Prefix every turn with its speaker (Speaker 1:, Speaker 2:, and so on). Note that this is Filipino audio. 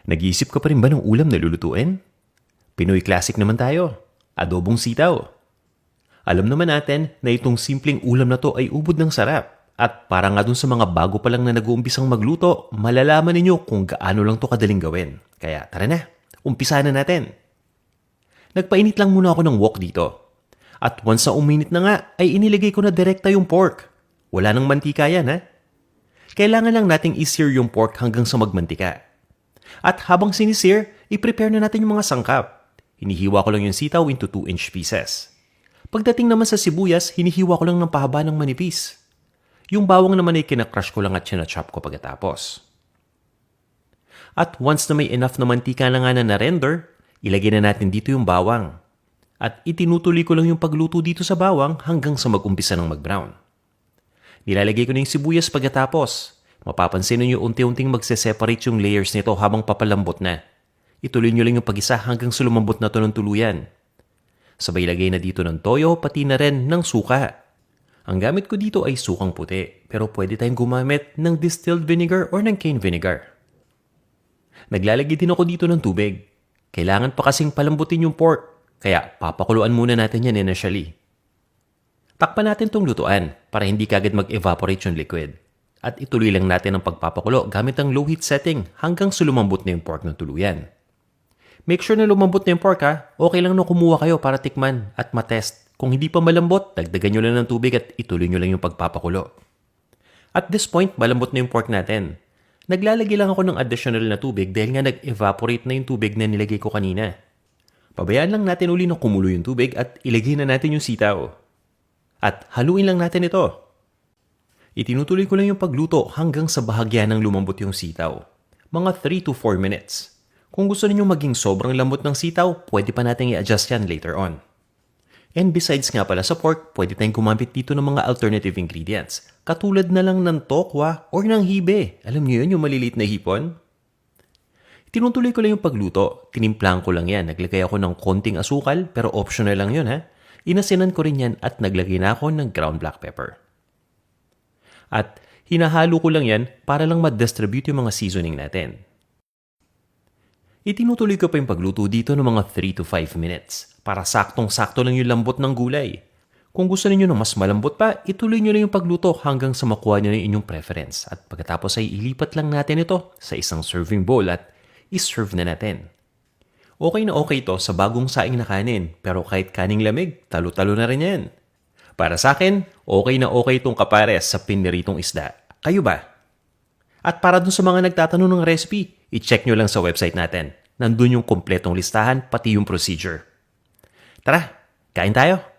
Speaker 1: Nag-iisip ka pa rin ba ng ulam na lulutuin? Pinoy classic naman tayo. Adobong sitaw. Alam naman natin na itong simpleng ulam na to ay ubod ng sarap. At para nga dun sa mga bago pa lang na nag-uumpisang magluto, malalaman ninyo kung gaano lang to kadaling gawin. Kaya tara na, umpisahan na natin. Nagpainit lang muna ako ng wok dito. At once na uminit na nga, ay inilagay ko na direkta yung pork. Wala nang mantika yan ha. Kailangan lang nating i-sear yung pork hanggang sa magmantika. At habang sinisir, i-prepare na natin yung mga sangkap. Hinihiwa ko lang yung sitaw into 2-inch pieces. Pagdating naman sa sibuyas, hinihiwa ko lang ng pahaba ng manipis. Yung bawang naman ay kinakrush ko lang at sinachop ko pagkatapos. At once na may enough na mantika na nga na na-render, ilagay na natin dito yung bawang. At itinutuloy ko lang yung pagluto dito sa bawang hanggang sa mag-umpisa ng mag-brown. Nilalagay ko na yung sibuyas pagkatapos. Mapapansin ninyo unti-unting magse-separate yung layers nito habang papalambot na. Ituloy nyo lang yung pag-isa hanggang sa lumambot na to ng tuluyan. Sabay lagay na dito ng toyo pati na rin ng suka. Ang gamit ko dito ay sukang puti, pero pwede tayong gumamit ng distilled vinegar or ng cane vinegar. Naglalagay din ako dito ng tubig. Kailangan pa kasing palambutin yung pork, kaya papakuluan muna natin yan initially. Takpan natin tong lutuan para hindi kagad mag-evaporate yung liquid. At ituloy lang natin ang pagpapakulo gamit ang low heat setting hanggang sa lumambot na yung pork ng tuluyan. Make sure na lumambot na yung pork ha. Okay lang na kumuha kayo para tikman at matest. Kung hindi pa malambot, dagdagan nyo lang ng tubig at ituloy nyo lang yung pagpapakulo. At this point, malambot na yung pork natin. Naglalagay lang ako ng additional na tubig dahil nga nag-evaporate na yung tubig na nilagay ko kanina. Pabayaan lang natin uli na kumulo yung tubig at ilagay na natin yung sitaw. At haluin lang natin ito. Itinutuloy ko lang yung pagluto hanggang sa bahagya ng lumambot yung sitaw. Mga 3 to 4 minutes. Kung gusto niyo maging sobrang lambot ng sitaw, pwede pa natin i-adjust yan later on. And besides nga pala sa pork, pwede tayong gumamit dito ng mga alternative ingredients. Katulad na lang ng tokwa or ng hibe. Alam niyo yun, yung maliliit na hipon? Tinutuloy ko lang yung pagluto. Tinimplang ko lang yan. Naglagay ako ng konting asukal, pero optional lang yun ha. Inasinan ko rin yan at naglagay na ako ng ground black pepper. At hinahalo ko lang yan para lang ma-distribute yung mga seasoning natin. Itinutuloy ko pa yung pagluto dito ng mga 3 to 5 minutes para saktong-sakto lang yung lambot ng gulay. Kung gusto niyo ng mas malambot pa, ituloy niyo lang yung pagluto hanggang sa makuha niyo na yung inyong preference. At pagkatapos ay ilipat lang natin ito sa isang serving bowl at iserve na natin. Okay na okay to sa bagong saing na kanin, pero kahit kaning lamig, talo-talo na rin yan. Para sa akin, okay na okay itong kapares sa piniritong isda. Kayo ba? At para dun sa mga nagtatanong ng recipe, i-check nyo lang sa website natin. Nandun yung kompletong listahan, pati yung procedure. Tara, kain tayo!